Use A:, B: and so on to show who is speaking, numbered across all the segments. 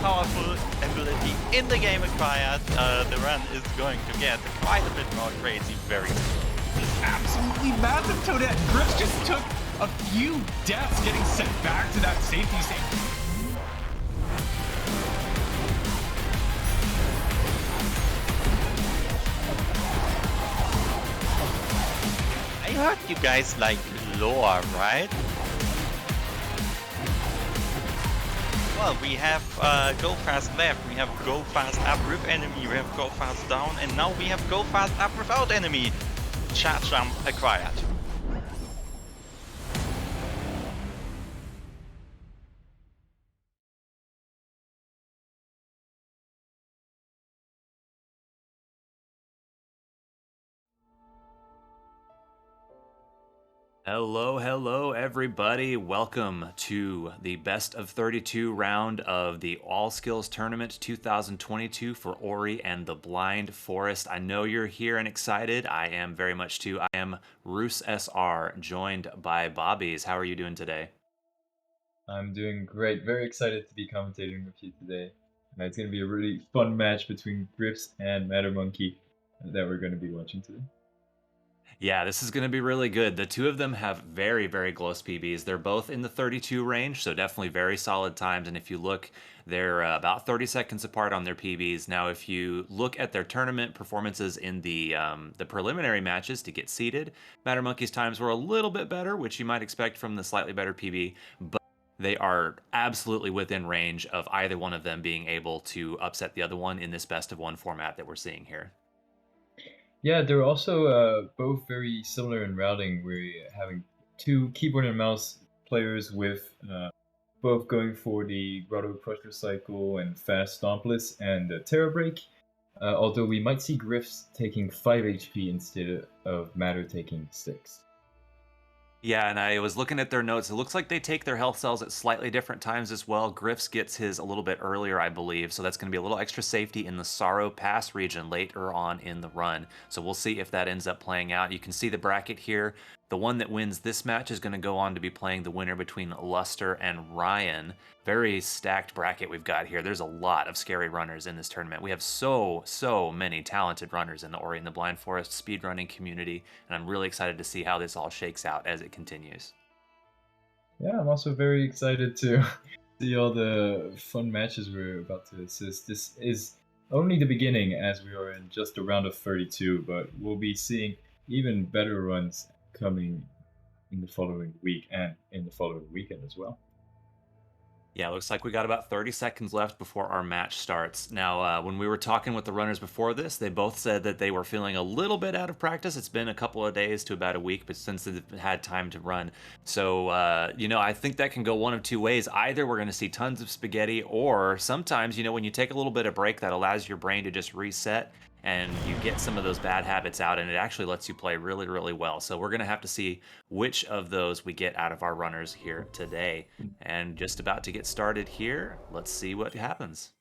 A: powerful ability in the game acquired, the run is going to get quite a bit more crazy very soon.
B: Absolutely massive, Toadette. Grifs just took a few deaths getting sent back to that safety state.
A: I heard you guys like lore, right? Well, we have go fast left, we have go fast up with enemy, we have go fast down, and now we have go fast up without enemy. Charge jump acquired.
C: Hello everybody. Welcome to the best of 32 round of the All Skills Tournament 2022 for Ori and the Blind Forest. I know you're here and excited. I am very much too. I am Roos SR, joined by Bobbies. How are you doing today?
D: I'm doing great. Very excited to be commentating with you today. It's going to be a really fun match between Grifs and Mattermonkey that we're going to be watching today.
C: Yeah, this is going to be really good. The two of them have very, very close PBs. They're both in the 32 range, so definitely very solid times. And if you look, they're about 30 seconds apart on their PBs. Now, if you look at their tournament performances in the preliminary matches to get seeded, Mattermonkey's times were a little bit better, which you might expect from the slightly better PB, but they are absolutely within range of either one of them being able to upset the other one in this best of one format that we're seeing here.
D: Yeah, they're also both very similar in routing. We're having two keyboard and mouse players with both going for the Grotto Crusher Cycle and Fast Stompless and Terra Break. Although we might see Grifs taking 5 HP instead of Matter taking 6.
C: Yeah, and I was looking at their notes. It looks like they take their health cells at slightly different times as well. Grifs gets his a little bit earlier, I believe, so that's going to be a little extra safety in the Sorrow Pass region later on in the run. So we'll see if that ends up playing out. You can see the bracket here. The one that wins this match is going to go on to be playing the winner between Luster and Ryan. Very stacked bracket we've got here. There's a lot of scary runners in this tournament. We have so many talented runners in the Ori and the Blind Forest speedrunning community, and I'm really excited to see how this all shakes out as it continues.
D: Yeah, I'm also very excited to see all the fun matches we're about to assist. This is only the beginning, as we are in just a round of 32, but we'll be seeing even better runs coming in the following week and in the following weekend as well.
C: Yeah, looks like we got about 30 seconds left before our match starts. Now, when we were talking with the runners before this, they both said that they were feeling a little bit out of practice. It's been a couple of days to about a week, but since they've had time to run. So, I think that can go one of two ways. Either we're going to see tons of spaghetti, or sometimes, when you take a little bit of break, that allows your brain to just reset and you get some of those bad habits out, and it actually lets you play really, really well. So we're going to have to see which of those we get out of our runners here today. And just about to get started here. Let's see what happens.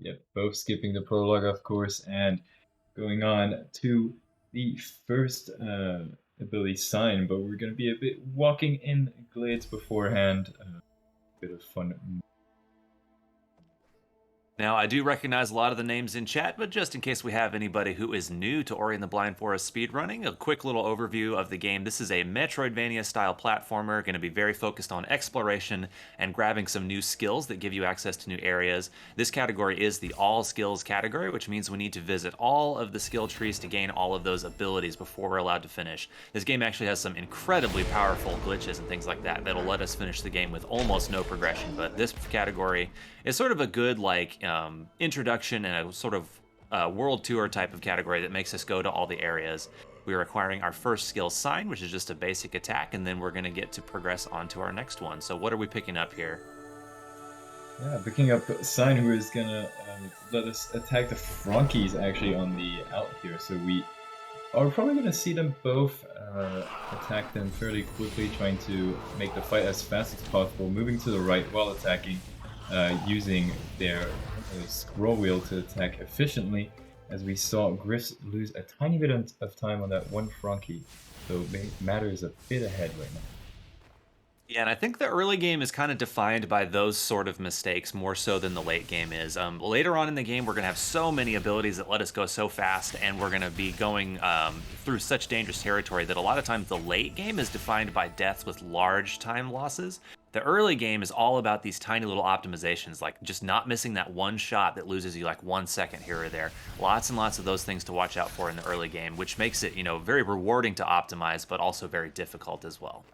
D: Yep, both skipping the prologue, of course, and going on to the first ability sign, but we're going to be a bit walking in glades beforehand. A bit of fun.
C: Now, I do recognize a lot of the names in chat, but just in case we have anybody who is new to Ori and the Blind Forest speedrunning, a quick little overview of the game. This is a Metroidvania-style platformer, going to be very focused on exploration and grabbing some new skills that give you access to new areas. This category is the All Skills category, which means we need to visit all of the skill trees to gain all of those abilities before we're allowed to finish. This game actually has some incredibly powerful glitches and things like that that'll let us finish the game with almost no progression, but this category is sort of a good, introduction and a sort of world tour type of category that makes us go to all the areas. We're acquiring our first skill sign, which is just a basic attack, and then we're going to get to progress on to our next one. So what are we picking up here?
D: Yeah, picking up Sign, who is going to let us attack the Frankies actually on the out here. So we are probably going to see them both attack them fairly quickly, trying to make the fight as fast as possible, moving to the right while attacking, using their scroll wheel to attack efficiently, as we saw Grifs lose a tiny bit of time on that one Frankie, so Matter is a bit ahead right now.
C: Yeah, and I think the early game is kind of defined by those sort of mistakes more so than the late game is. Later on in the game, we're going to have so many abilities that let us go so fast, and we're going to be going through such dangerous territory that a lot of times the late game is defined by deaths with large time losses. The early game is all about these tiny little optimizations, like just not missing that one shot that loses you like 1 second here or there. Lots and lots of those things to watch out for in the early game, which makes it, very rewarding to optimize, but also very difficult as well.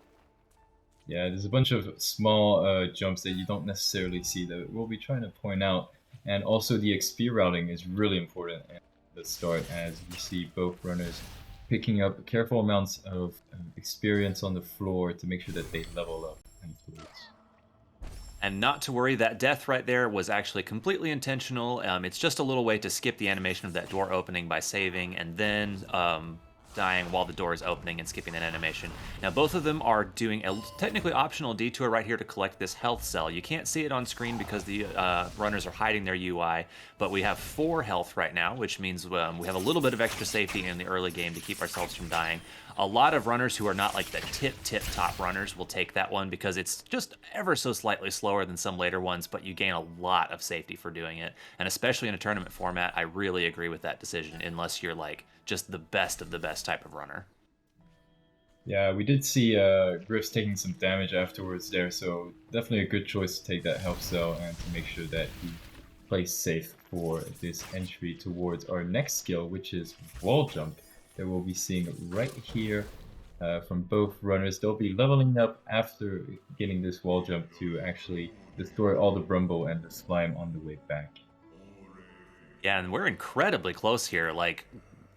D: Yeah, there's a bunch of small jumps that you don't necessarily see that we'll be trying to point out. And also the XP routing is really important at the start, as we see both runners picking up careful amounts of experience on the floor to make sure that they level up afterwards.
C: And not to worry, that death right there was actually completely intentional. It's just a little way to skip the animation of that door opening by saving and then dying while the door is opening and skipping that animation. Now, both of them are doing a technically optional detour right here to collect this health cell. You can't see it on screen because the runners are hiding their UI, but we have 4 health right now, which means we have a little bit of extra safety in the early game to keep ourselves from dying. A lot of runners who are not like the tip top runners will take that one because it's just ever so slightly slower than some later ones, but you gain a lot of safety for doing it. And especially in a tournament format, I really agree with that decision, unless you're like just the best of the best type of runner.
D: Yeah, we did see Grifs taking some damage afterwards there, so definitely a good choice to take that health cell and to make sure that he plays safe for this entry towards our next skill, which is wall jump, that we'll be seeing right here from both runners. They'll be leveling up after getting this wall jump to actually destroy all the Brumble and the slime on the way back.
C: Yeah, and we're incredibly close here. Like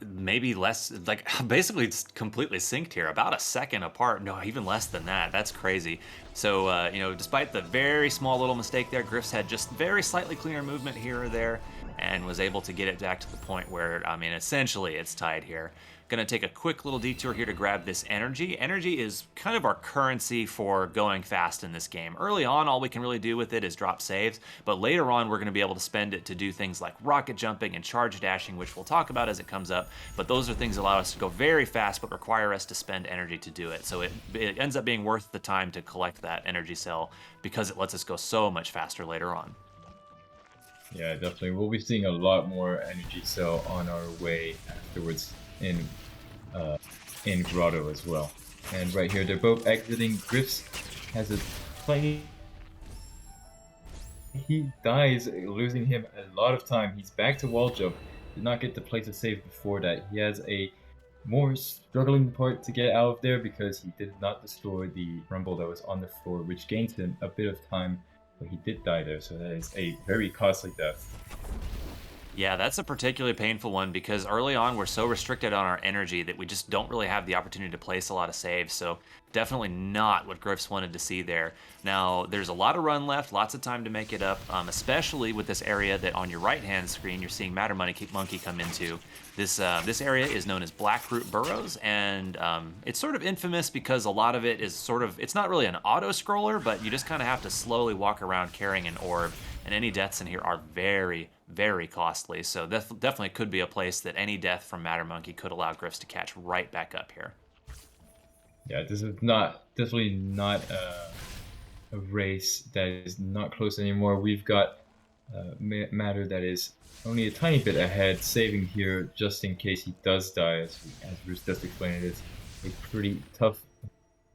C: maybe less, like basically it's completely synced here, about a second apart. No, even less than that. That's crazy. So despite the very small little mistake there, Grifs had just very slightly cleaner movement here or there and was able to get it back to the point where, I mean, essentially it's tied here. Gonna take a quick little detour here to grab this energy. Energy is kind of our currency for going fast in this game. Early on, all we can really do with it is drop saves, but later on, we're gonna be able to spend it to do things like rocket jumping and charge dashing, which we'll talk about as it comes up, but those are things that allow us to go very fast, but require us to spend energy to do it. So it ends up being worth the time to collect that energy cell because it lets us go so much faster later on.
D: Yeah, definitely. We'll be seeing a lot more energy cell on our way afterwards in Grotto as well. And right here, they're both exiting. Grifs has a play. He dies, losing him a lot of time. He's back to wall jump. Did not get to place a save before that. He has a more struggling part to get out of there because he did not destroy the rumble that was on the floor, which gains him a bit of time, but he did die there, so that is a very costly death.
C: Yeah, that's a particularly painful one because early on we're so restricted on our energy that we just don't really have the opportunity to place a lot of saves. So definitely not what Grifs wanted to see there. Now, there's a lot of run left, lots of time to make it up, especially with this area that on your right-hand screen you're seeing Mattermonkey come into. This area is known as Blackroot Burrows, and it's sort of infamous because a lot of it is it's not really an auto-scroller, but you just kind of have to slowly walk around carrying an orb, and any deaths in here are very, very costly. So definitely could be a place that any death from Mattermonkey could allow Grifs to catch right back up here.
D: Yeah, this is definitely not a race that is not close anymore. We've got Matter that is only a tiny bit ahead, saving here just in case he does die. As Bruce just explained, it is a pretty tough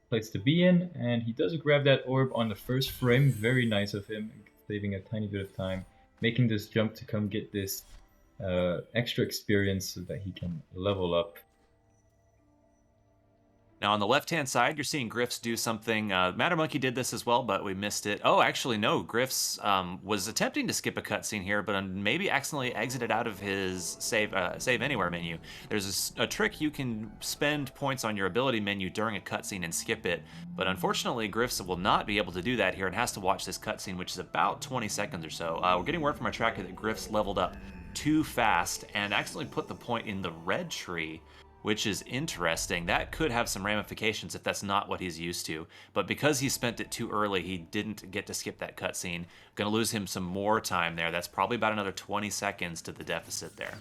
D: place to be in, and he does grab that orb on the first frame. Very nice of him, saving a tiny bit of time, making this jump to come get this extra experience so that he can level up.
C: Now on the left-hand side, you're seeing Grifs do something. Mattermonkey did this as well, but we missed it. Oh, actually, no. Grifs was attempting to skip a cutscene here, but maybe accidentally exited out of his save anywhere menu. There's a trick you can spend points on your ability menu during a cutscene and skip it, but unfortunately, Grifs will not be able to do that here and has to watch this cutscene, which is about 20 seconds or so. We're getting word from our tracker that Grifs leveled up too fast and accidentally put the point in the red tree, which is interesting. That could have some ramifications if that's not what he's used to. But because he spent it too early, he didn't get to skip that cutscene. Gonna lose him some more time there. That's probably about another 20 seconds to the deficit there.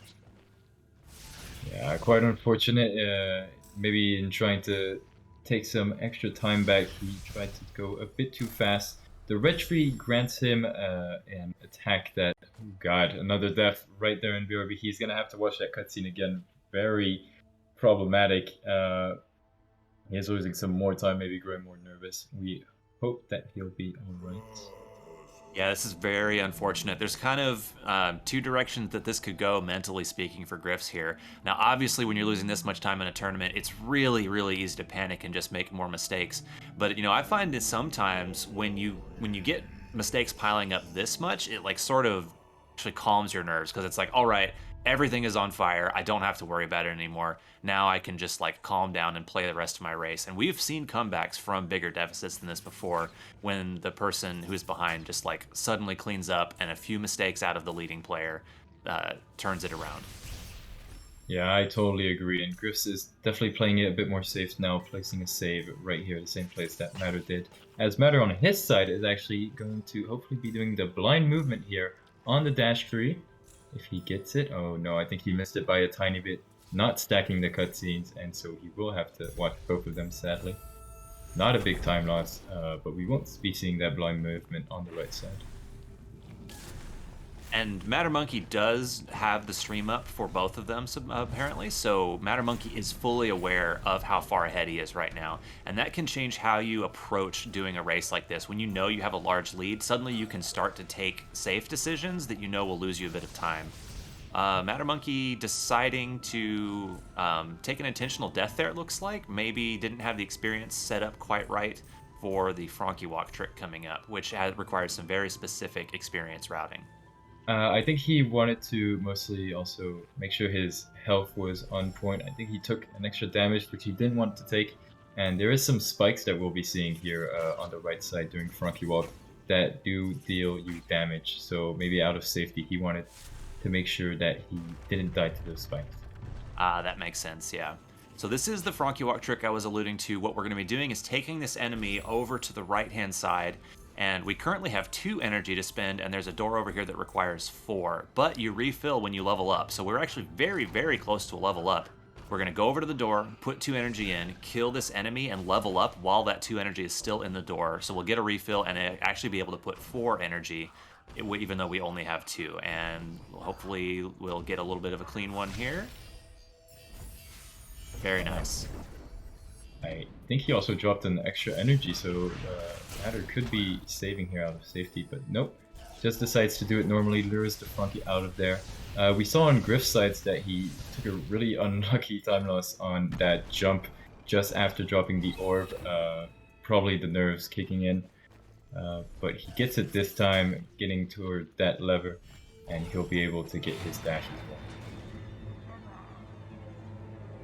D: Yeah, quite unfortunate. Maybe in trying to take some extra time back. He tried to go a bit too fast. The red tree grants him an attack that, oh god, another death right there in BRB. He's gonna have to watch that cutscene again. Very problematic. He is losing some more time, maybe growing more nervous. We hope that he'll be alright.
C: Yeah, this is very unfortunate. There's kind of two directions that this could go, mentally speaking, for Grifs here. Now, obviously, when you're losing this much time in a tournament, it's really, really easy to panic and just make more mistakes. But, you know, I find that sometimes when you get mistakes piling up this much, it like sort of actually calms your nerves, because it's like, all right, everything is on fire. I don't have to worry about it anymore. Now I can just like calm down and play the rest of my race. And we've seen comebacks from bigger deficits than this before, when the person who's behind just like suddenly cleans up and a few mistakes out of the leading player turns it around.
D: Yeah, I totally agree. And Grifs is definitely playing it a bit more safe now, placing a save right here, the same place that Matter did. As Matter on his side is actually going to hopefully be doing the blind movement here on the dash tree. If he gets it, oh no, I think he missed it by a tiny bit, not stacking the cutscenes, and so he will have to watch both of them, sadly. Not a big time loss, but we won't be seeing that blind movement on the right side.
C: And Mattermonkey does have the stream up for both of them, apparently, so Mattermonkey is fully aware of how far ahead he is right now, and that can change how you approach doing a race like this. When you know you have a large lead, suddenly you can start to take safe decisions that you know will lose you a bit of time. Mattermonkey deciding to take an intentional death there, it looks like. Maybe didn't have the experience set up quite right for the Frankie Walk trick coming up, which requires some very specific experience routing.
D: I think he wanted to mostly also make sure his health was on point. I think he took an extra damage, which he didn't want to take. And there is some spikes that we'll be seeing here on the right side during Frankie Walk that do deal you damage. So maybe out of safety, he wanted to make sure that he didn't die to those spikes.
C: That makes sense, yeah. So this is the Frankie Walk trick I was alluding to. What we're going to be doing is taking this enemy over to the right-hand side, and we currently have 2 energy to spend, and there's a door over here that requires 4, but you refill when you level up. So we're actually very, very close to a level up. We're going to go over to the door, put 2 energy in, kill this enemy, and level up while that 2 energy is still in the door. So we'll get a refill and actually be able to put 4 energy, even though we only have 2. And hopefully we'll get a little bit of a clean one here. Very nice.
D: I think he also dropped an extra energy, so Matter could be saving here out of safety, but nope. Just decides to do it normally, lures the Frankie out of there. We saw on Grif's sides that he took a really unlucky time loss on that jump just after dropping the orb, probably the nerves kicking in. But he gets it this time, getting toward that lever, and he'll be able to get his dash as well.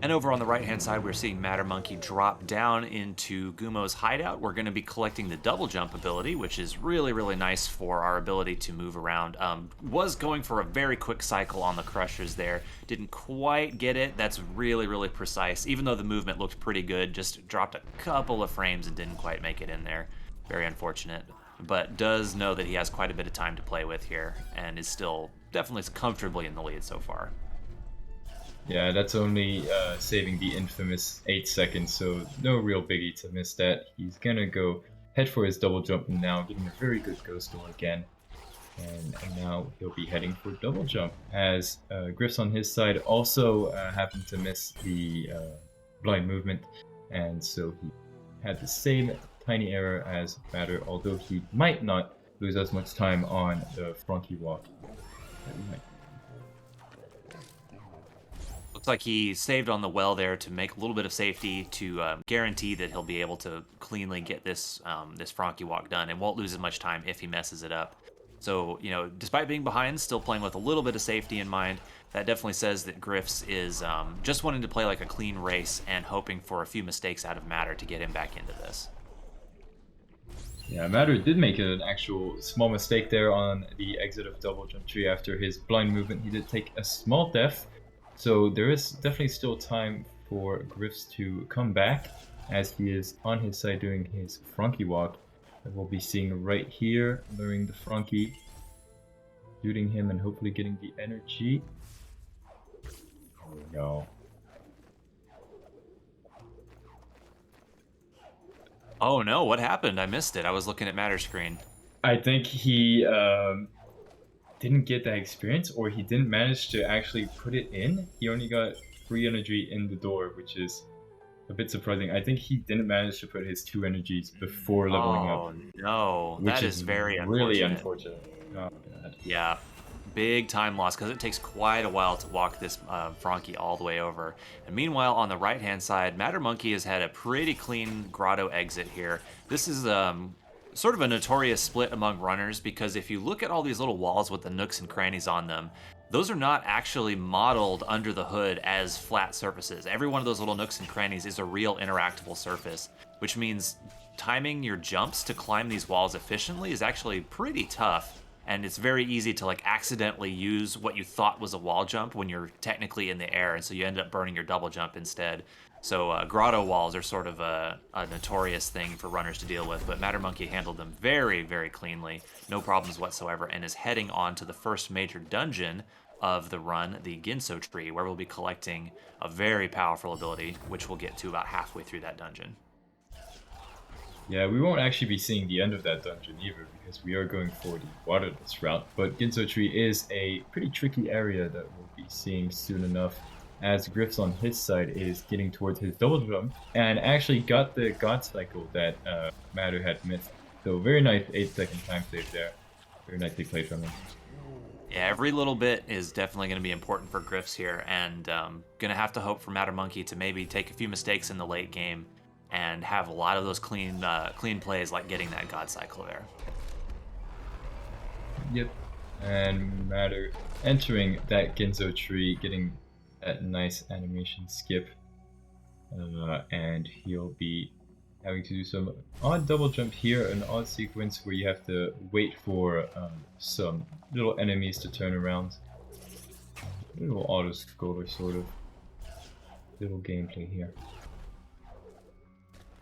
C: And over on the right-hand side, we're seeing Mattermonkey drop down into Gumo's hideout. We're going to be collecting the double jump ability, which is really, really nice for our ability to move around. Was going for a very quick cycle on the crushers there. Didn't quite get it. That's really, really precise. Even though the movement looked pretty good, just dropped a couple of frames and didn't quite make it in there. Very unfortunate. But does know that he has quite a bit of time to play with here, and is still definitely comfortably in the lead so far.
D: Yeah, that's only saving the infamous 8 seconds, so no real biggie to miss that. He's gonna go head for his double jump now, getting a very good ghost door again. And now he'll be heading for double jump, as Grifs on his side also happened to miss the blind movement, and so he had the same tiny error as Matter, although he might not lose as much time on the Frankie Walk.
C: Looks like he saved on the well there to make a little bit of safety to guarantee that he'll be able to cleanly get this this Frankie Walk done and won't lose as much time if he messes it up. So, you know, despite being behind, still playing with a little bit of safety in mind. That definitely says that Grifs is just wanting to play like a clean race and hoping for a few mistakes out of Matter to get him back into this.
D: Yeah, Matter did make an actual small mistake there on the exit of double jump tree after his blind movement. He did take a small death. So there is definitely still time for Grifs to come back, as he is on his side doing his Frankie Walk. That we'll be seeing right here, luring the Frankie, shooting him and hopefully getting the energy. Oh no.
C: Oh no, what happened? I missed it. I was looking at Matter screen.
D: I think he didn't get that experience, or he didn't manage to actually put it in. He only got 3 energy in the door, which is a bit surprising. I think he didn't manage to put his 2 energies before leveling up,
C: Oh no,
D: which
C: that
D: is
C: is very
D: really
C: unfortunate.
D: unfortunate. Oh, God.
C: Yeah, big time loss because it takes quite a while to walk this Frankie all the way over. And meanwhile, on the right-hand side, Mattermonkey has had a pretty clean grotto exit here. This is sort of a notorious split among runners because if you look at all these little walls with the nooks and crannies on them, those are not actually modeled under the hood as flat surfaces. Every one of those little nooks and crannies is a real interactable surface, which means timing your jumps to climb these walls efficiently is actually pretty tough. And it's very easy to like accidentally use what you thought was a wall jump when you're technically in the air, and so you end up burning your double jump instead. So grotto walls are sort of a notorious thing for runners to deal with, but Mattermonkey handled them very, very cleanly, no problems whatsoever, and is heading on to the first major dungeon of the run, the Ginso Tree, where we'll be collecting a very powerful ability, which we'll get to about halfway through that dungeon.
D: Yeah, we won't actually be seeing the end of that dungeon either, because we are going for the waterless route. But Ginso Tree is a pretty tricky area that we'll be seeing soon enough, as Grifs on his side is getting towards his double jump, and actually got the God Cycle that Matter had missed. So very nice 8-second time save there. Very nicely played from him.
C: Yeah, every little bit is definitely going to be important for Grifs here, and going to have to hope for Mattermonkey to maybe take a few mistakes in the late game and have a lot of those clean plays, like getting that God Cycle there.
D: Yep. And Matter entering that Ginso Tree, getting that nice animation skip. And he'll be having to do some odd double jump here, an odd sequence where you have to wait for some little enemies to turn around. A little auto-scroller sort of little gameplay here.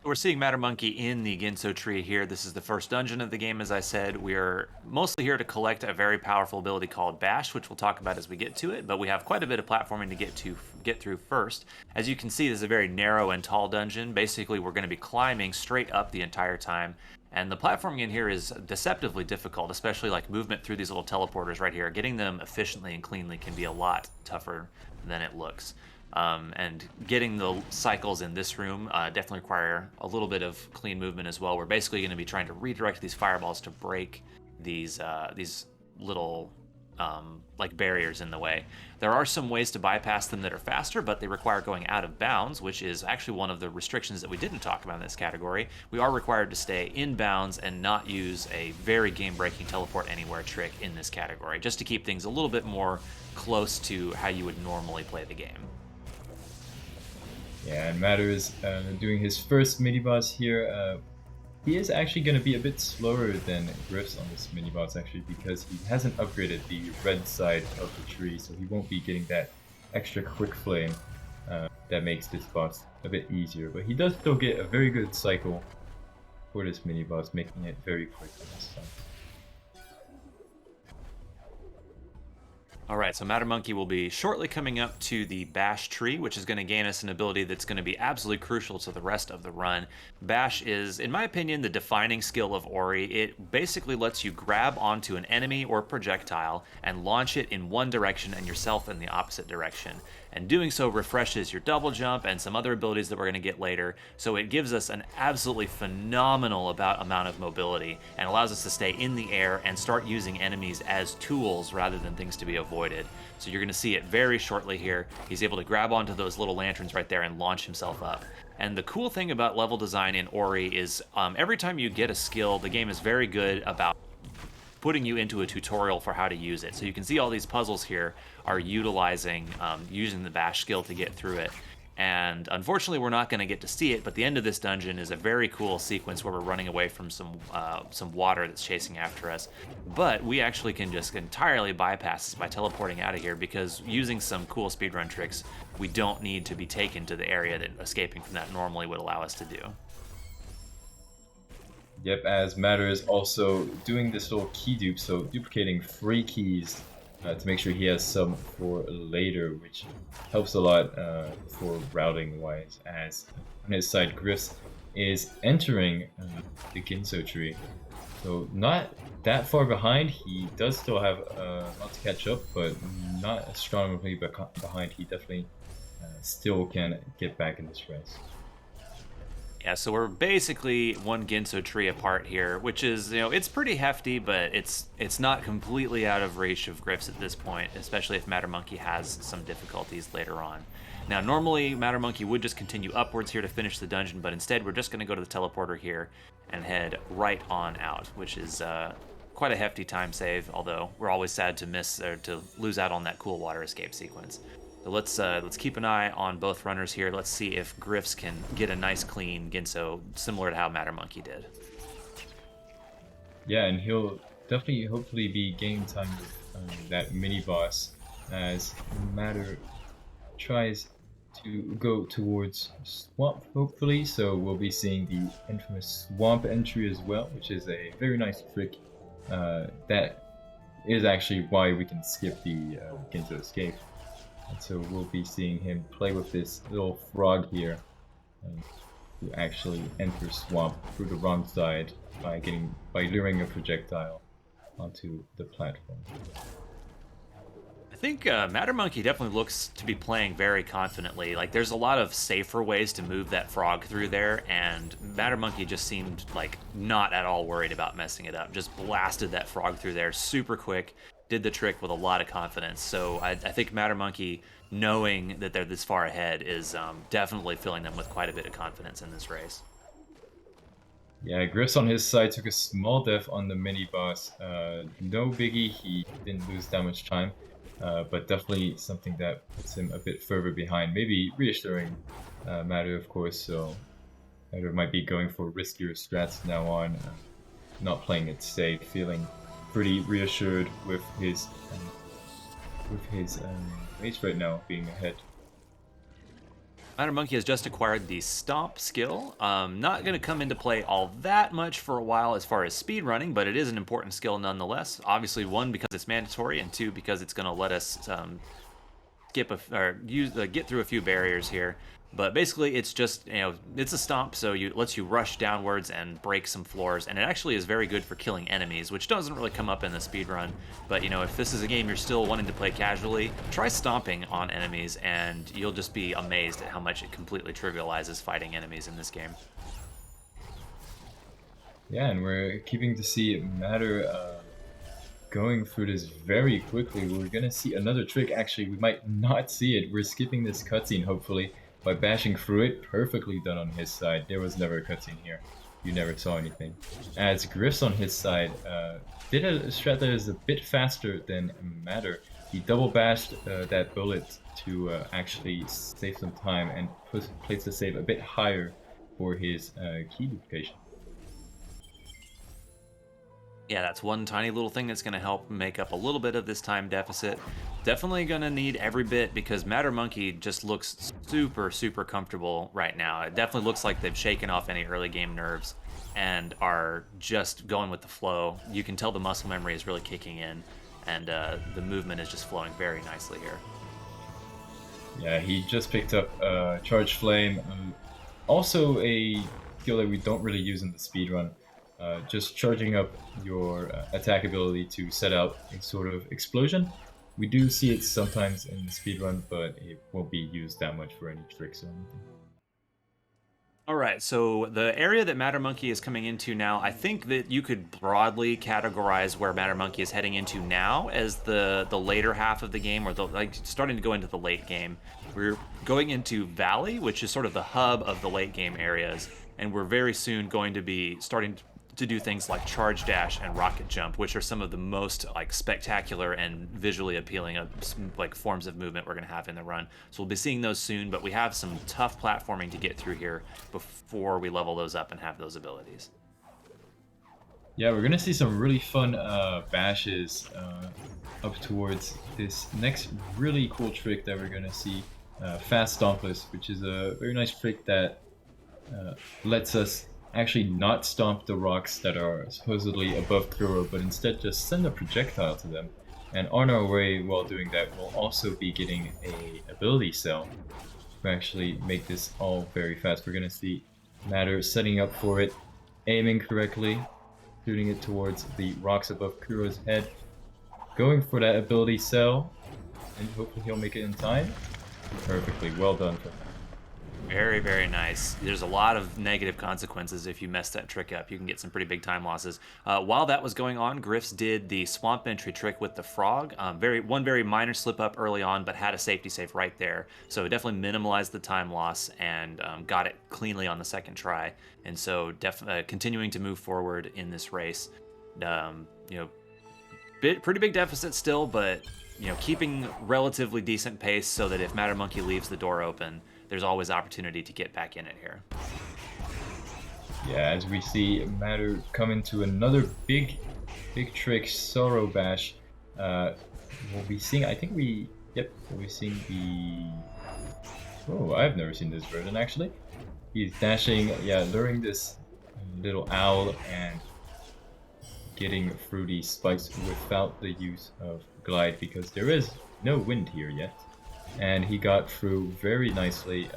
C: We're seeing Mattermonkey in the Ginso Tree here. This is the first dungeon of the game, as I said. We are mostly here to collect a very powerful ability called Bash, which we'll talk about as we get to it, but we have quite a bit of platforming to get through first. As you can see, this is a very narrow and tall dungeon. Basically, we're going to be climbing straight up the entire time, and the platforming in here is deceptively difficult, especially like movement through these little teleporters right here. Getting them efficiently and cleanly can be a lot tougher than it looks. And getting the cycles in this room definitely require a little bit of clean movement as well. We're basically going to be trying to redirect these fireballs to break these little like barriers in the way. There are some ways to bypass them that are faster, but they require going out of bounds, which is actually one of the restrictions that we didn't talk about in this category. We are required to stay in bounds and not use a very game-breaking teleport anywhere trick in this category, just to keep things a little bit more close to how you would normally play the game.
D: Yeah, and Matter is doing his first mini-boss here. He is actually going to be a bit slower than Grifs on this mini-boss, actually, because he hasn't upgraded the red side of the tree, so he won't be getting that extra quick flame that makes this boss a bit easier. But he does still get a very good cycle for this mini-boss, making it very quick this time.
C: Alright, so Mattermonkey will be shortly coming up to the Bash tree, which is going to gain us an ability that's going to be absolutely crucial to the rest of the run. Bash is, in my opinion, the defining skill of Ori. It basically lets you grab onto an enemy or projectile and launch it in one direction and yourself in the opposite direction. And doing so refreshes your double jump and some other abilities that we're going to get later, so it gives us an absolutely phenomenal amount of mobility and allows us to stay in the air and start using enemies as tools rather than things to be avoided. So you're going to see it very shortly here. He's able to grab onto those little lanterns right there and launch himself up. And the cool thing about level design in Ori is every time you get a skill, the game is very good about putting you into a tutorial for how to use it. So you can see all these puzzles here are utilizing using the Bash skill to get through it. And unfortunately, we're not going to get to see it, but the end of this dungeon is a very cool sequence where we're running away from some water that's chasing after us. But we actually can just entirely bypass this by teleporting out of here, because using some cool speedrun tricks, we don't need to be taken to the area that escaping from that normally would allow us to do.
D: Yep, as Matter is also doing this little key dupe, so duplicating free keys to make sure he has some for later, which helps a lot for routing wise, as on his side Grifs is entering the Ginso tree. So not that far behind. He does still have a lot to catch up, but not as strongly behind. He definitely still can get back in this race.
C: Yeah, so we're basically one Ginso tree apart here, which is, it's pretty hefty, but it's not completely out of reach of Grifs at this point, especially if Mattermonkey has some difficulties later on. Now, normally Mattermonkey would just continue upwards here to finish the dungeon, but instead we're just going to go to the teleporter here and head right on out, which is quite a hefty time save, although we're always sad to miss or to lose out on that cool water escape sequence. So let's keep an eye on both runners here. Let's see if Grifs can get a nice clean Ginso, similar to how Mattermonkey did.
D: Yeah, and he'll definitely, hopefully, be gaining time with that mini boss as Matter tries to go towards Swamp, hopefully. So we'll be seeing the infamous Swamp entry as well, which is a very nice trick. That is actually why we can skip the Ginso escape. And so we'll be seeing him play with this little frog here to actually enter Swamp through the wrong side by luring a projectile onto the platform.
C: I think Mattermonkey definitely looks to be playing very confidently. Like, there's a lot of safer ways to move that frog through there, and Mattermonkey just seemed like not at all worried about messing it up. Just blasted that frog through there super quick. Did the trick with a lot of confidence. So I think Mattermonkey, knowing that they're this far ahead, is definitely filling them with quite a bit of confidence in this race.
D: Yeah, Grifs on his side took a small death on the mini boss. No biggie, he didn't lose that much time, but definitely something that puts him a bit further behind. Maybe reassuring Matter, of course, so Matter might be going for riskier strats now on, not playing it safe, feeling pretty reassured with his race right now, being ahead.
C: Mattermonkey has just acquired the Stomp skill. Not going to come into play all that much for a while as far as speedrunning, but it is an important skill nonetheless. Obviously, one, because it's mandatory, and two, because it's going to let us get through a few barriers here. But basically, it's just, it's a stomp, so it lets you rush downwards and break some floors, and it actually is very good for killing enemies, which doesn't really come up in the speedrun. But, if this is a game you're still wanting to play casually, try stomping on enemies, and you'll just be amazed at how much it completely trivializes fighting enemies in this game.
D: Yeah, and we're keeping to see Matter going through this very quickly. We're gonna see another trick. Actually, we might not see it. We're skipping this cutscene, hopefully, by bashing through it. Perfectly done on his side. There was never a cutscene here. You never saw anything. As Grifs on his side did a strat that is a bit faster than Matter. He double bashed that bullet to actually save some time and place the save a bit higher for his key duplication.
C: Yeah, that's one tiny little thing that's going to help make up a little bit of this time deficit. Definitely going to need every bit, because Mattermonkey just looks super, super comfortable right now. It definitely looks like they've shaken off any early game nerves and are just going with the flow. You can tell the muscle memory is really kicking in, and the movement is just flowing very nicely here.
D: Yeah, he just picked up Charge Flame. Also a skill that we don't really use in the speedrun. Just charging up your attack ability to set out a sort of explosion. We do see it sometimes in the speedrun, but it won't be used that much for any tricks or anything.
C: Alright, so the area that Mattermonkey is coming into now, I think that you could broadly categorize where Mattermonkey is heading into now as the later half of the game, or starting to go into the late game. We're going into Valley, which is sort of the hub of the late game areas, and we're very soon going to be starting to do things like charge dash and rocket jump, which are some of the most spectacular and visually appealing forms of movement we're going to have in the run. So we'll be seeing those soon, but we have some tough platforming to get through here before we level those up and have those abilities.
D: Yeah, we're gonna see some really fun bashes up towards this next really cool trick that we're gonna see, Fast Stompless, which is a very nice trick that lets us actually not stomp the rocks that are supposedly above Kuro, but instead just send a projectile to them. And on our way while doing that, we'll also be getting a ability cell to actually make this all very fast. We're gonna see Matter setting up for it, aiming correctly, shooting it towards the rocks above Kuro's head, going for that ability cell, and hopefully he'll make it in time. Perfectly, well done for him.
C: Very, very nice. There's a lot of negative consequences if you mess that trick up. You can get some pretty big time losses. While that was going on, Grifs did the swamp entry trick with the frog. One very minor slip up early on, but had a safety save right there. So it definitely minimalized the time loss and got it cleanly on the second try. And so continuing to move forward in this race. Pretty big deficit still, but keeping relatively decent pace so that if Mattermonkey leaves the door open, there's always opportunity to get back in it here.
D: Yeah, as we see Matter come into another big trick, Sorrow Bash. We'll be seeing, we'll be seeing the... Oh, I've never seen this version actually. He's dashing, luring this little owl and getting through these spikes without the use of glide because there is no wind here yet. And he got through very nicely.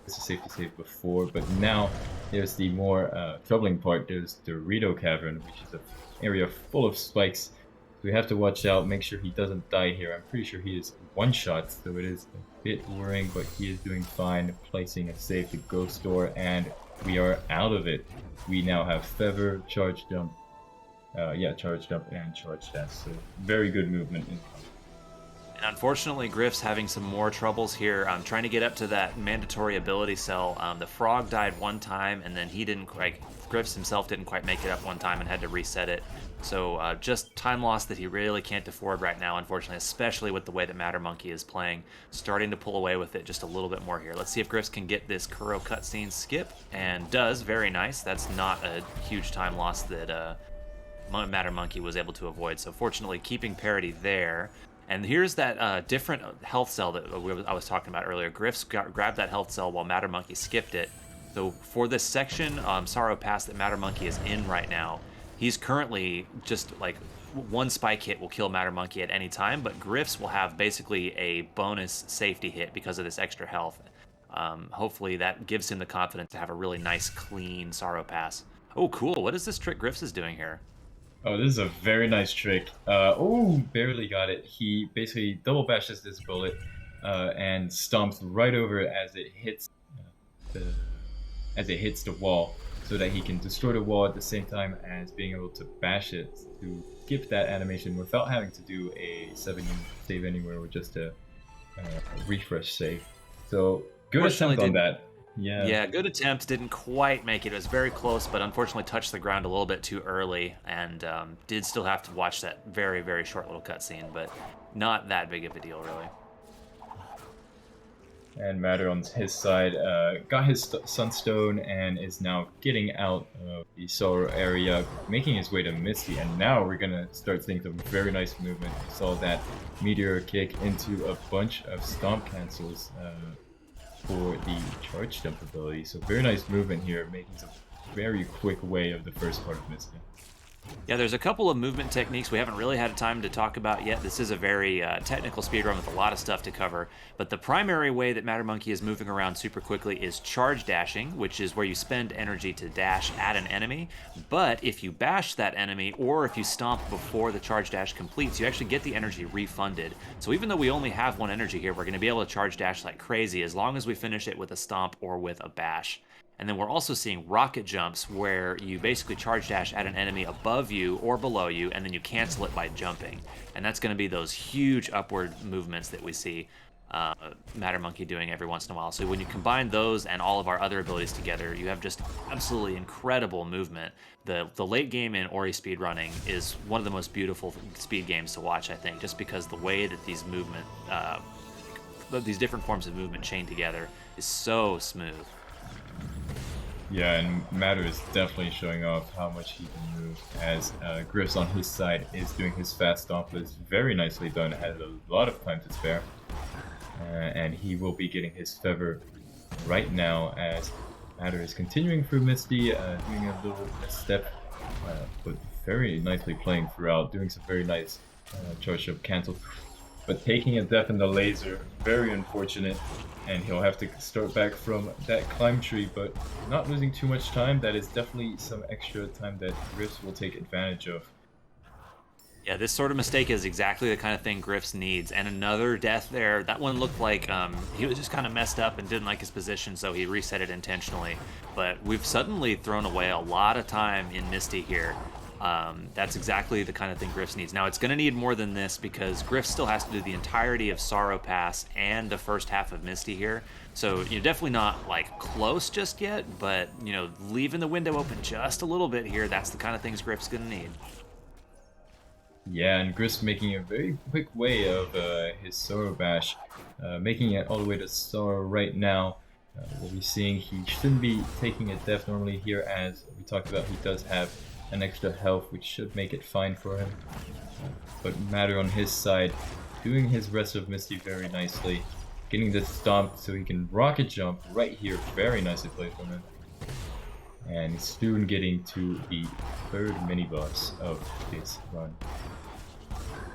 D: It's a safety save before, but now there's the more troubling part. There's the Dorito Cavern, which is an area full of spikes. So we have to watch out, make sure he doesn't die here. I'm pretty sure he is one-shot, so it is a bit worrying, but he is doing fine, placing a save to Ghost Door, and we are out of it. We now have Feather, Charge Jump, Charge Jump and Charge Dash, so very good movement.
C: And unfortunately, Grif's having some more troubles here. Trying to get up to that mandatory ability cell. The frog died one time, and then Grifs himself didn't quite make it up one time and had to reset it. So just time loss that he really can't afford right now, unfortunately, especially with the way that Mattermonkey is playing. Starting to pull away with it just a little bit more here. Let's see if Grifs can get this Kuro cutscene skip, and does. Very nice. That's not a huge time loss that Mattermonkey was able to avoid. So fortunately, keeping parity there. And here's that different health cell that I was talking about earlier. Grifs grabbed that health cell while Mattermonkey skipped it. So for this section, Sorrow Pass that Mattermonkey is in right now, he's currently just like one spike hit will kill Mattermonkey at any time, but Grifs will have basically a bonus safety hit because of this extra health. Hopefully that gives him the confidence to have a really nice, clean Sorrow Pass. Oh, cool. What is this trick Grifs is doing here?
D: Oh, this is a very nice trick. Barely got it. He basically double bashes this bullet and stomps right over it as it hits the wall, so that he can destroy the wall at the same time as being able to bash it to skip that animation without having to do a 7-unit save anywhere or just a refresh save. So good attempt on that. Yeah,
C: good attempt. Didn't quite make it. It was very close, but unfortunately touched the ground a little bit too early, and did still have to watch that very, very short little cutscene, but not that big of a deal, really.
D: And Matter on his side got his Sunstone and is now getting out of the Sorrow area, making his way to Misty, and now we're gonna start seeing some very nice movement. We saw that Meteor kick into a bunch of stomp cancels for the charge jump ability, so very nice movement here, making some very quick way of the first part of Misty.
C: Yeah, there's a couple of movement techniques we haven't really had time to talk about yet. This is a very technical speedrun with a lot of stuff to cover, but the primary way that Mattermonkey is moving around super quickly is charge dashing, which is where you spend energy to dash at an enemy, but if you bash that enemy or if you stomp before the charge dash completes, you actually get the energy refunded. So even though we only have one energy here, we're going to be able to charge dash like crazy as long as we finish it with a stomp or with a bash. And then we're also seeing rocket jumps where you basically charge dash at an enemy above you or below you, and then you cancel it by jumping. And that's going to be those huge upward movements that we see Mattermonkey doing every once in a while. So when you combine those and all of our other abilities together, you have just absolutely incredible movement. The late game in OriSpeedrunning is one of the most beautiful speed games to watch, I think, just because the way that these different forms of movement chain together is so smooth.
D: Yeah, and Matter is definitely showing off how much he can move, as Grifs on his side is doing his fast stomp. It's very nicely done, has a lot of time to spare. And he will be getting his feather right now as Matter is continuing through Misty, doing a little step, but very nicely playing throughout, doing some very nice charge up cancel but taking a death in the laser, very unfortunate. And he'll have to start back from that climb tree, but not losing too much time. That is definitely some extra time that Grifs will take advantage of.
C: Yeah, this sort of mistake is exactly the kind of thing Grifs needs. And another death there. That one looked like he was just kind of messed up and didn't like his position, so he reset it intentionally. But we've suddenly thrown away a lot of time in Misty here. That's exactly the kind of thing Grifs needs. Now, it's going to need more than this because Grifs still has to do the entirety of Sorrow Pass and the first half of Misty here. So, definitely not, like, close just yet, but, leaving the window open just a little bit here, that's the kind of things Grifs going to need.
D: Yeah, and Grifs making a very quick way of his Sorrow Bash, making it all the way to Sorrow right now. We'll be seeing he shouldn't be taking a death normally here, as we talked about, he does have an extra health, which should make it fine for him. But Matter on his side, doing his rest of Misty very nicely, getting the stomp so he can rocket jump right here, very nicely played from him. And soon getting to the third mini-boss of this run.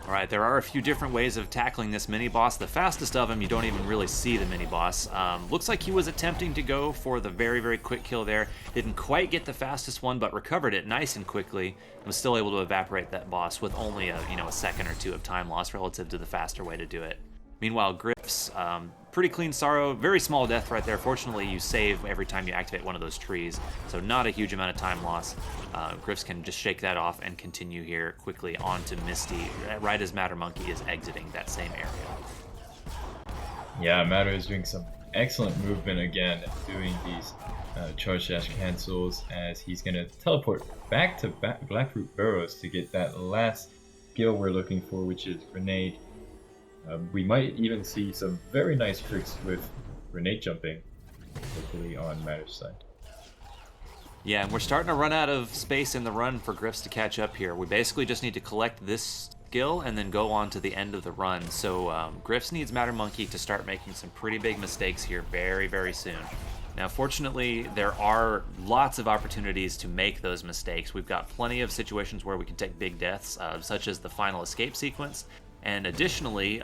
C: Alright, there are a few different ways of tackling this mini-boss. The fastest of them, you don't even really see the mini-boss. Looks like he was attempting to go for the very, very quick kill there. Didn't quite get the fastest one, but recovered it nice and quickly. And was still able to evaporate that boss with only a second or two of time loss relative to the faster way to do it. Meanwhile, Grifs, pretty clean Sorrow, very small death right there. Fortunately, you save every time you activate one of those trees, so not a huge amount of time loss. Grifs can just shake that off and continue here quickly on to Misty, right as Mattermonkey is exiting that same area.
D: Yeah, Matter is doing some excellent movement again, doing these charge dash cancels, as he's going to teleport back to Blackroot Burrows to get that last skill we're looking for, which is Grenade. We might even see some very nice tricks with grenade jumping, hopefully on Matter's side.
C: Yeah, and we're starting to run out of space in the run for Grifs to catch up here. We basically just need to collect this skill and then go on to the end of the run. So Grifs needs Mattermonkey to start making some pretty big mistakes here very, very soon. Now, fortunately, there are lots of opportunities to make those mistakes. We've got plenty of situations where we can take big deaths, such as the final escape sequence. And additionally,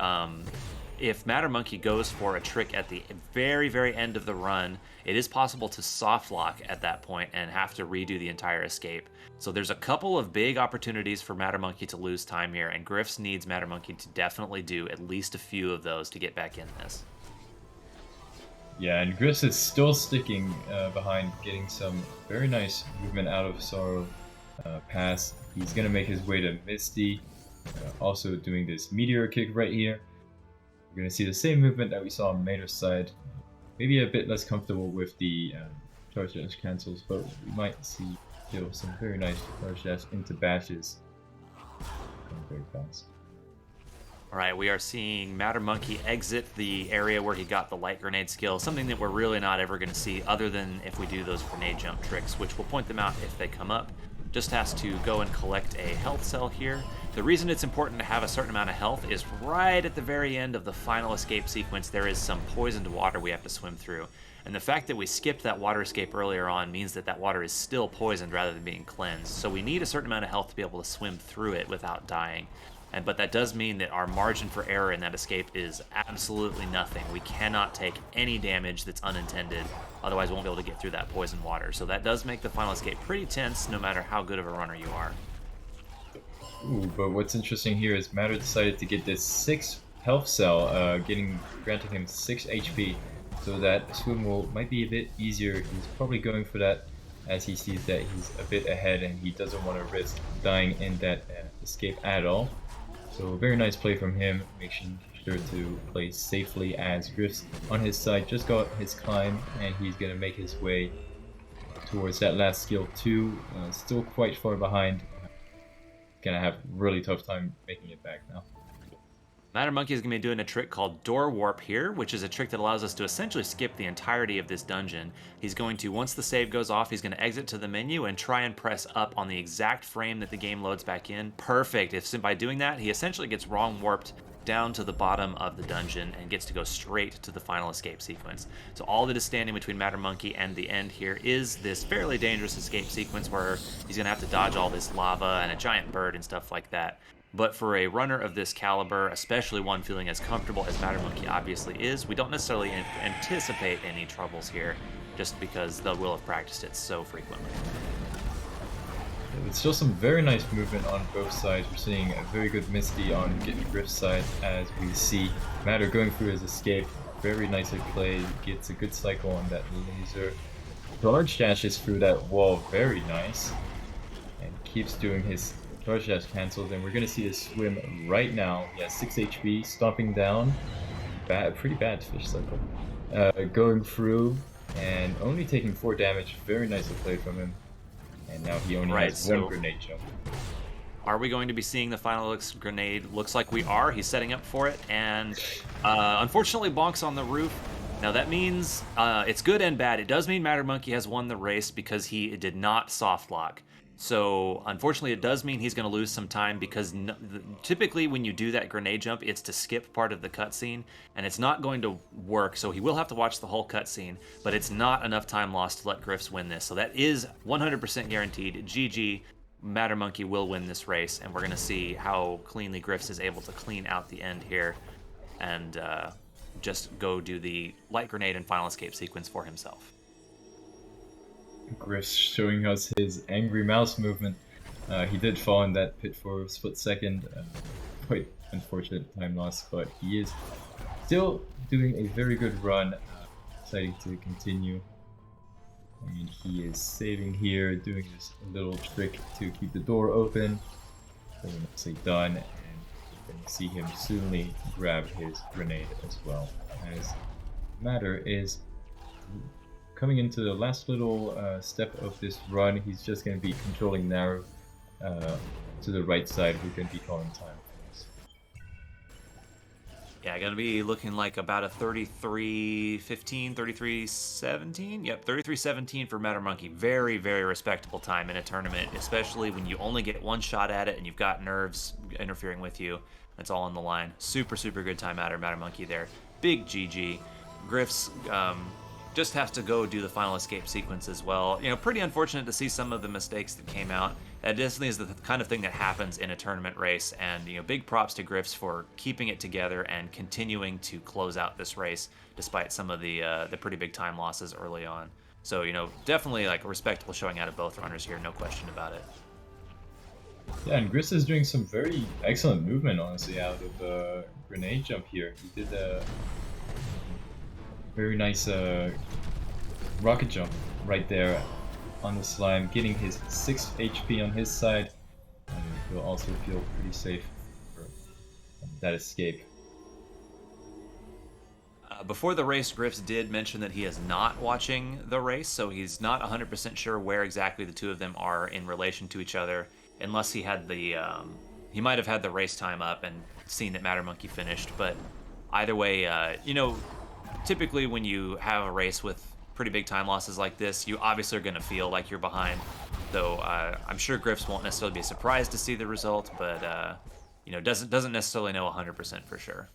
C: if Mattermonkey goes for a trick at the very, very end of the run, it is possible to soft lock at that point and have to redo the entire escape. So there's a couple of big opportunities for Mattermonkey to lose time here, and Grifs needs Mattermonkey to definitely do at least a few of those to get back in this.
D: Yeah, and Grifs is still sticking behind, getting some very nice movement out of Sorrow Pass. He's going to make his way to Misty. Also doing this meteor kick right here. We're going to see the same movement that we saw on Matter's side. Maybe a bit less comfortable with the charge dash cancels, but we might see still some very nice charge dash into bashes. Going very fast.
C: Alright, we are seeing Mattermonkey exit the area where he got the light grenade skill, something that we're really not ever going to see other than if we do those grenade jump tricks, which we'll point them out if they come up. Just has to go and collect a health cell here. The reason it's important to have a certain amount of health is right at the very end of the final escape sequence, there is some poisoned water we have to swim through. And the fact that we skipped that water escape earlier on means that that water is still poisoned rather than being cleansed. So we need a certain amount of health to be able to swim through it without dying. But that does mean that our margin for error in that escape is absolutely nothing. We cannot take any damage that's unintended, otherwise we won't be able to get through that poison water. So that does make the final escape pretty tense, no matter how good of a runner you are.
D: Ooh, but what's interesting here is Matter decided to get this 6 health cell, granting him 6 HP, so that swim might be a bit easier. He's probably going for that as he sees that he's a bit ahead and he doesn't want to risk dying in that escape at all. So very nice play from him, making sure to play safely, as Grifs on his side just got his climb and he's going to make his way towards that last skill too. Still quite far behind. Gonna have really tough time making it back now.
C: Mattermonkey is going to be doing a trick called Door Warp here, which is a trick that allows us to essentially skip the entirety of this dungeon. He's going to, once the save goes off, he's going to exit to the menu and try and press up on the exact frame that the game loads back in. Perfect. If by doing that, he essentially gets wrong warped down to the bottom of the dungeon and gets to go straight to the final escape sequence. So all that is standing between Mattermonkey and the end here is this fairly dangerous escape sequence where he's going to have to dodge all this lava and a giant bird and stuff like that. But for a runner of this caliber, especially one feeling as comfortable as Mattermonkey obviously is, we don't necessarily anticipate any troubles here, just because they will have practiced it so frequently.
D: It's still some very nice movement on both sides. We're seeing a very good Misty on Grif's side, as we see Matter going through his escape. Very nicely played, gets a good cycle on that laser. Large dashes through that wall, very nice. And keeps doing his large dash cancels, and we're going to see his swim right now. He has 6 HP, stomping down. Pretty bad fish cycle. Going through, and only taking 4 damage. Very nicely played from him. And now he only has one grenade jump.
C: Are we going to be seeing the final grenade? Looks like we are. He's setting up for it, and unfortunately bonks on the roof. Now that means it's good and bad. It does mean Mattermonkey has won the race because he did not soft lock. So unfortunately it does mean he's going to lose some time, because typically when you do that grenade jump, it's to skip part of the cutscene, and it's not going to work. So he will have to watch the whole cutscene, but it's not enough time lost to let Grifs win this. So that is 100% guaranteed. GG. Mattermonkey will win this race, and we're going to see how cleanly Grifs is able to clean out the end here and just go do the light grenade and final escape sequence for himself.
D: Grifs showing us his angry mouse movement. He did fall in that pit for a split second. Quite unfortunate time loss, but he is still doing a very good run. Exciting to continue. And he is saving here, doing this little trick to keep the door open. So when it's done, and you can see him soonly grab his grenade as well. As Matter is coming into the last little step of this run. He's just going to be controlling narrow to the right side. We're going to be calling time for this.
C: Yeah, going to be looking like about a 33-15, 33-17. Yep, 33-17 for Mattermonkey. Very, very respectable time in a tournament, especially when you only get one shot at it and you've got nerves interfering with you. That's all on the line. Super, super good time out of Mattermonkey there. Big GG. Grifs just has to go do the final escape sequence as well. You know, pretty unfortunate to see some of the mistakes that came out. That definitely is the kind of thing that happens in a tournament race, and you know, big props to Grifs for keeping it together and continuing to close out this race despite some of the pretty big time losses early on. So, you know, definitely like a respectable showing out of both runners here, no question about it.
D: Yeah, and Grifs is doing some very excellent movement, honestly, out of the grenade jump here. He did a very nice rocket jump right there on the slime, getting his 6 HP on his side, and he'll also feel pretty safe for that escape.
C: Before the race, Grifs did mention that he is not watching the race, so he's not 100% sure where exactly the two of them are in relation to each other, unless he had the he might have had the race time up and seen that Mattermonkey finished. But either way, you know, typically when you have a race with pretty big time losses like this, you obviously are going to feel like you're behind. Though I'm sure Grifs won't necessarily be surprised to see the result, but you know, doesn't necessarily know 100% for sure.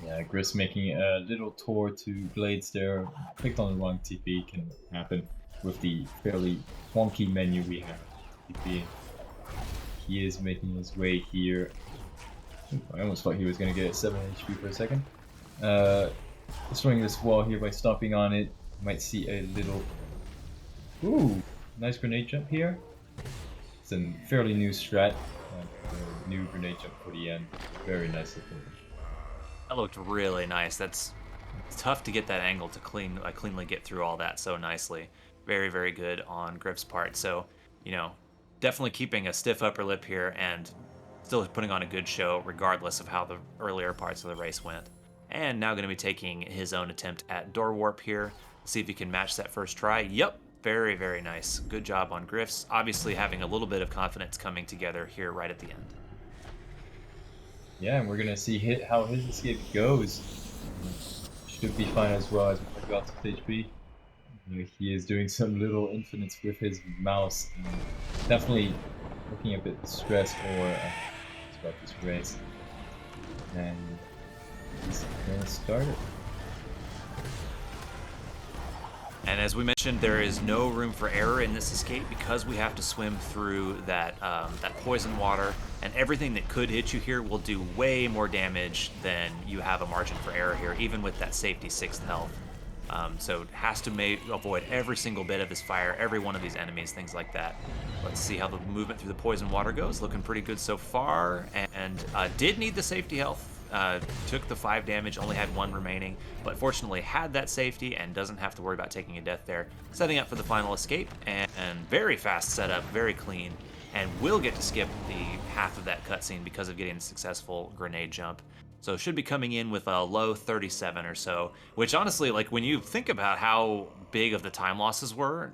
D: Yeah, Grifs making a little tour to Blades there. Clicked on the wrong TP, can happen with the fairly wonky menu we have. TP. He is making his way here. I almost thought he was going to get 7 HP for a second. Destroying this wall here by stomping on it. Might see a little... Ooh, nice grenade jump here. It's a fairly new strat. New grenade jump for the end. Very nicely played.
C: That looked really nice. It's tough to get that angle to cleanly get through all that so nicely. Very, very good on Grif's part. So, you know, definitely keeping a stiff upper lip here and still putting on a good show regardless of how the earlier parts of the race went. And now going to be taking his own attempt at door warp here. See if he can match that first try. Yep, very, very nice. Good job on Grifs. Obviously having a little bit of confidence coming together here right at the end.
D: Yeah, and we're going to see how his escape goes. Should be fine as well as we talk about stage B. He is doing some little infinites with his mouse. Definitely looking a bit stressed or about this race. And he's gonna start it.
C: And as we mentioned, there is no room for error in this escape because we have to swim through that poison water, and everything that could hit you here will do way more damage than you have a margin for error here, even with that safety 6th health. So it has to avoid every single bit of his fire, every one of these enemies, things like that. Let's see how the movement through the poison water goes. Looking pretty good so far, and did need the safety health. Took the 5 damage, only had 1 remaining, but fortunately had that safety and doesn't have to worry about taking a death there. Setting up for the final escape, and very fast setup, very clean, and will get to skip the half of that cutscene because of getting a successful grenade jump. So should be coming in with a low 37 or so, which honestly, like when you think about how big of the time losses were,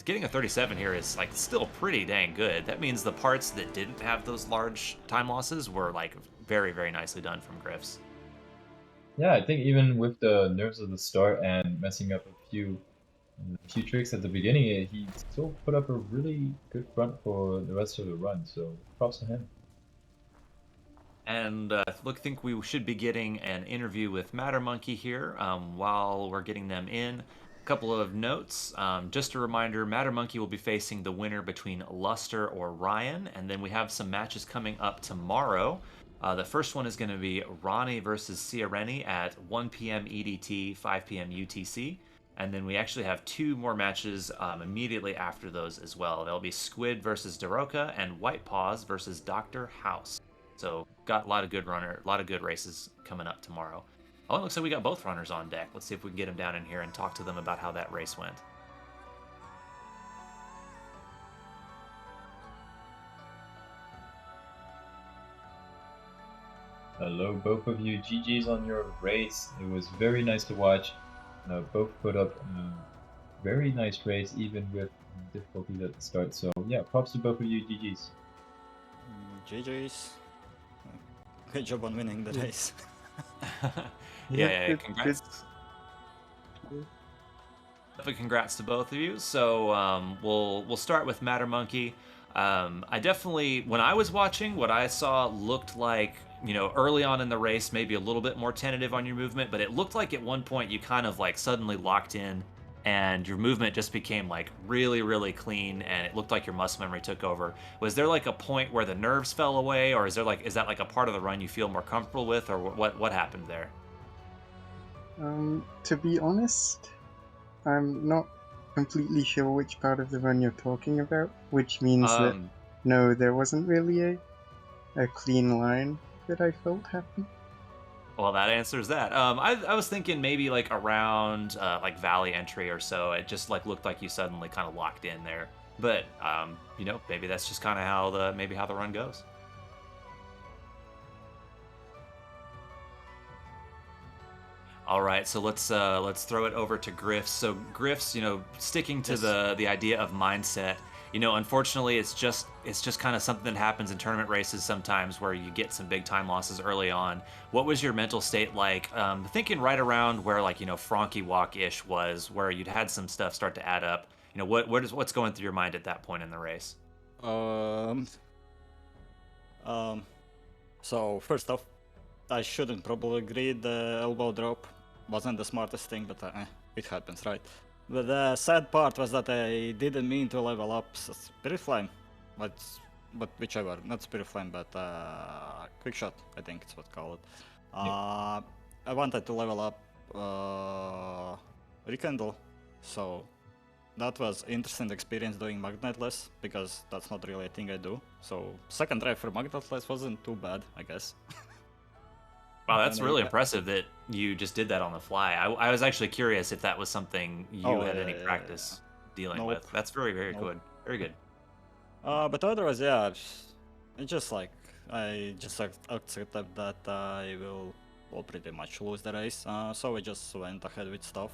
C: getting a 37 here is like still pretty dang good. That means the parts that didn't have those large time losses were like very, very nicely done from Grifs.
D: Yeah, I think even with the nerves of the start and messing up a few tricks at the beginning, he still put up a really good front for the rest of the run. So props to him.
C: And think we should be getting an interview with Mattermonkey here while we're getting them in. A couple of notes. Just a reminder, Mattermonkey will be facing the winner between Luster or Ryan, and then we have some matches coming up tomorrow. The first one is going to be Ronnie versus Ciareni at 1 p.m. EDT, 5 p.m. UTC. And then we actually have 2 more matches immediately after those as well. There'll be Squid versus Daroka and White Paws versus Dr. House. So got a lot of good races coming up tomorrow. Oh, it looks like we got both runners on deck. Let's see if we can get them down in here and talk to them about how that race went.
D: Hello, both of you. GG's on your race. It was very nice to watch. Both put up a very nice race, even with difficulties at the start. So yeah, props to both of you. GG's.
E: GG's. Good job on winning the race.
C: Yeah, congrats. Definitely congrats to both of you. So we'll start with Mattermonkey. I definitely, when I was watching, what I saw looked like, early on in the race, maybe a little bit more tentative on your movement, but it looked like at one point you kind of like suddenly locked in and your movement just became like really, really clean, and it looked like your muscle memory took over. Was there like a point where the nerves fell away, or is that like a part of the run you feel more comfortable with, or what happened there?
F: To be honest, I'm not completely sure which part of the run you're talking about, which means that no, there wasn't really a clean line that I felt happen.
C: Well, that answers that. I was thinking maybe like around like Valley entry or so. It just like looked like you suddenly kind of locked in there. But maybe that's just kind of how the run goes. All right, so let's throw it over to Grifs. So Grifs, sticking to the idea of mindset. Unfortunately, it's just kind of something that happens in tournament races sometimes where you get some big time losses early on. What was your mental state like? Thinking right around where Frankie Walk-ish was, where you'd had some stuff start to add up. What's going through your mind at that point in the race?
E: So first off, I shouldn't probably agree the elbow drop wasn't the smartest thing, but it happens, right? But the sad part was that I didn't mean to level up Spirit Flame, but whichever, not Spirit Flame, but Quick Shot, I think it's what call it. I wanted to level up Rekindle, so that was interesting experience doing Magnetless, because that's not really a thing I do. So second try for Magnetless wasn't too bad, I guess.
C: Wow, that's really impressive that you just did that on the fly. I was actually curious if that was something you had any practice dealing with. That's very, very good. Very good.
E: But otherwise, yeah, it's just like, I just accepted that I will pretty much lose the race. So I just went ahead with stuff.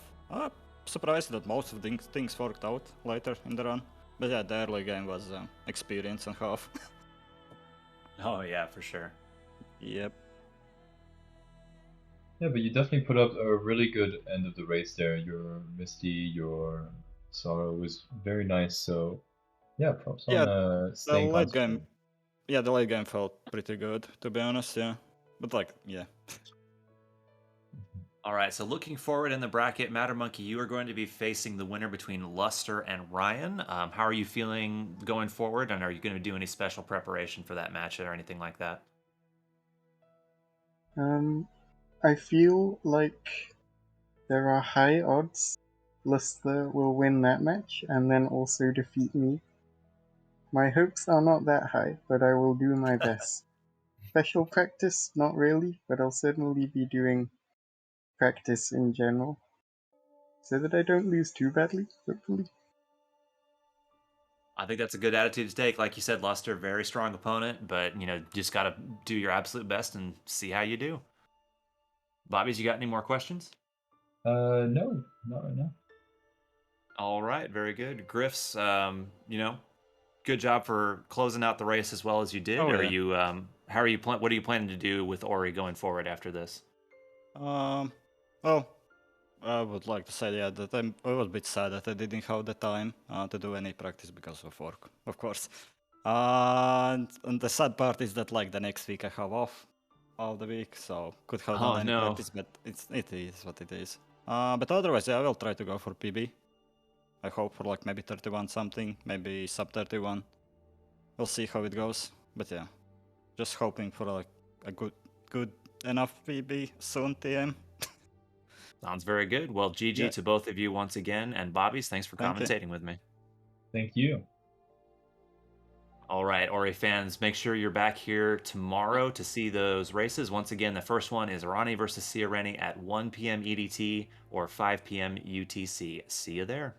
E: Surprised that most of the things worked out later in the run. But yeah, the early game was experience and half.
C: Oh yeah, for sure.
E: Yep.
D: Yeah, but you definitely put up a really good end of the race there. Your Misty, your Sorrow was very nice. So yeah, props on staying
E: the late
D: concentrated.
E: game. Yeah, the late game felt pretty good, to be honest. Yeah, but yeah.
C: All right, so looking forward in the bracket, Mattermonkey, you are going to be facing the winner between Luster and Ryan. How are you feeling going forward, and are you going to do any special preparation for that match or anything like that?
F: I feel like there are high odds Luster will win that match and then also defeat me. My hopes are not that high, but I will do my best. Special practice, not really, but I'll certainly be doing practice in general so that I don't lose too badly, hopefully.
C: I think that's a good attitude to take. Like you said, Luster, very strong opponent, but just got to do your absolute best and see how you do. Bobby's, you got any more questions?
D: No, not right now.
C: All right, very good. Grifs, good job for closing out the race as well as you did.
E: Oh,
C: Are
E: yeah.
C: you what are you planning to do with Ori going forward after this?
E: Well, I would like to say, yeah, that I was a bit sad that I didn't have the time to do any practice because of work, of course. And the sad part is that like the next week I have off all the week, so could have done
C: Oh
E: any
C: no.
E: practice, but it is what it is. But otherwise, yeah, I will try to go for PB. I hope for like maybe 31 something, maybe sub 31. We'll see how it goes. But yeah, just hoping for like a good enough PB soon, TM.
C: Sounds very good. Well, GG
E: Yeah.
C: to both of you once again, and Bobby's, thanks for
E: Thank you.
C: commentating with me.
D: Thank you.
C: All right, Ori fans, make sure you're back here tomorrow to see those races. Once again, the first one is Ronnie versus Sia Rennie at 1 p.m. EDT or 5 p.m. UTC. See you there.